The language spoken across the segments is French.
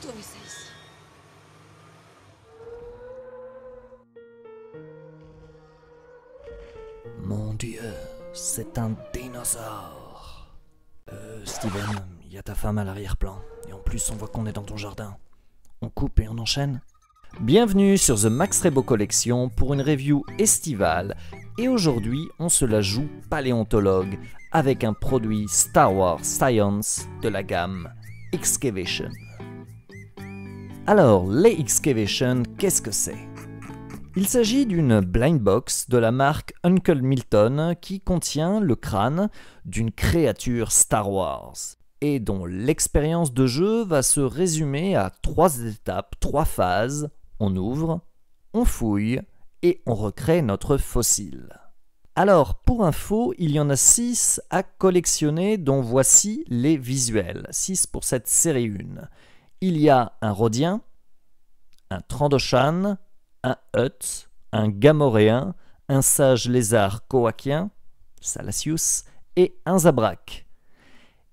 Retournez ça ici. Mon Dieu, c'est un dinosaure. Steven, il y a ta femme à l'arrière-plan. Et en plus, on voit qu'on est dans ton jardin. On coupe et on enchaîne. Bienvenue sur The Max Rebo Collection pour une review estivale. Et aujourd'hui, on se la joue paléontologue avec un produit Star Wars Science de la gamme Excavation. Alors, les Excavation, qu'est-ce que c'est ? Il s'agit d'une blind box de la marque Uncle Milton qui contient le crâne d'une créature Star Wars et dont l'expérience de jeu va se résumer à 3 étapes, 3 phases. On ouvre, on fouille et on recrée notre fossile. Alors, pour info, il y en a 6 à collectionner dont voici les visuels. 6 pour cette série 1. Il y a un rhodien, un Trandoshan, un Hutt, un Gamoréen, un sage lézard koakien, Salacius, et un Zabrak.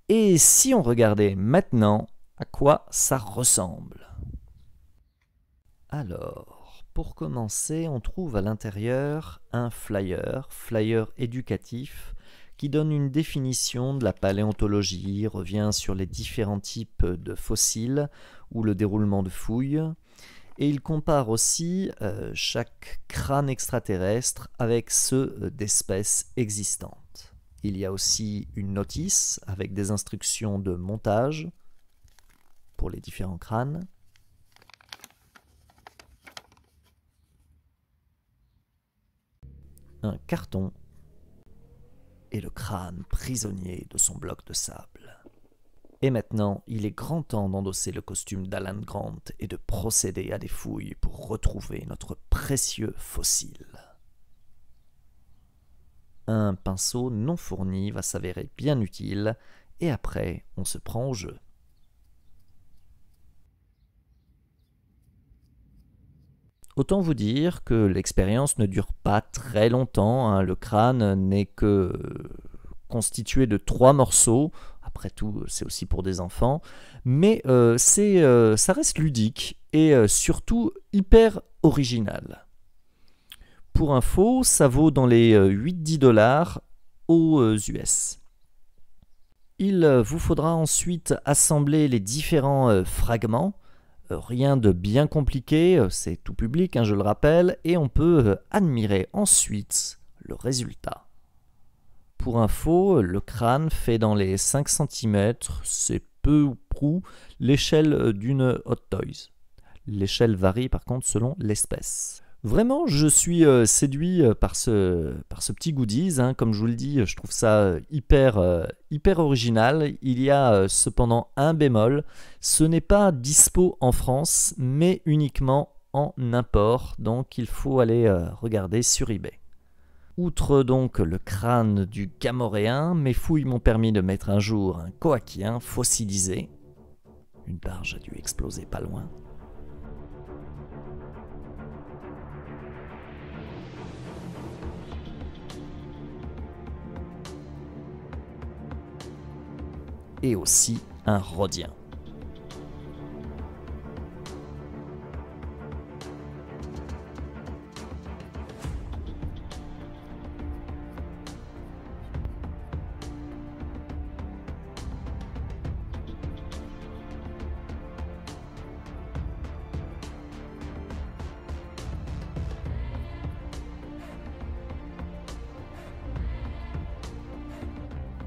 Et si on regardait maintenant à quoi ça ressemble? Alors, pour commencer, on trouve à l'intérieur un flyer éducatif, qui donne une définition de la paléontologie, revient sur les différents types de fossiles ou le déroulement de fouilles. Et il compare aussi chaque crâne extraterrestre avec ceux d'espèces existantes. Il y a aussi une notice avec des instructions de montage pour les différents crânes. Un carton et le crâne prisonnier de son bloc de sable. Et maintenant, il est grand temps d'endosser le costume d'Alan Grant et de procéder à des fouilles pour retrouver notre précieux fossile. Un pinceau non fourni va s'avérer bien utile, et après, on se prend au jeu. Autant vous dire que l'expérience ne dure pas très longtemps, hein. Le crâne n'est que constitué de 3 morceaux. Après tout, c'est aussi pour des enfants, mais ça reste ludique et surtout hyper original. Pour info, ça vaut dans les 8-10 $ aux US. Il vous faudra ensuite assembler les différents fragments. Rien de bien compliqué, c'est tout public, hein, je le rappelle, et on peut admirer ensuite le résultat. Pour info, le crâne fait dans les 5 cm, c'est peu ou prou l'échelle d'une Hot Toys. L'échelle varie par contre selon l'espèce. Vraiment, je suis séduit par ce petit goodies, hein. Comme je vous le dis, je trouve ça hyper original. Il y a cependant un bémol, ce n'est pas dispo en France, mais uniquement en import, donc il faut aller regarder sur eBay. Outre donc le crâne du Gamoréen, mes fouilles m'ont permis de mettre un jour un koakien fossilisé. Une barge a dû exploser pas loin. Et aussi un rhodien.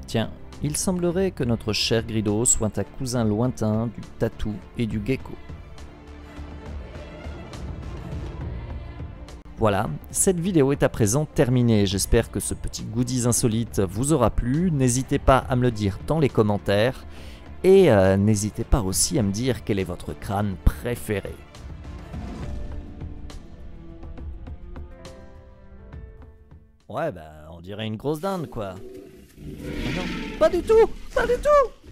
Tiens, il semblerait que notre cher Grido soit un cousin lointain du tatou et du gecko. Voilà, cette vidéo est à présent terminée. J'espère que ce petit goodies insolite vous aura plu. N'hésitez pas à me le dire dans les commentaires. Et n'hésitez pas aussi à me dire quel est votre crâne préféré. Ouais, bah, on dirait une grosse dinde, quoi. Ah non, pas du tout, pas du tout.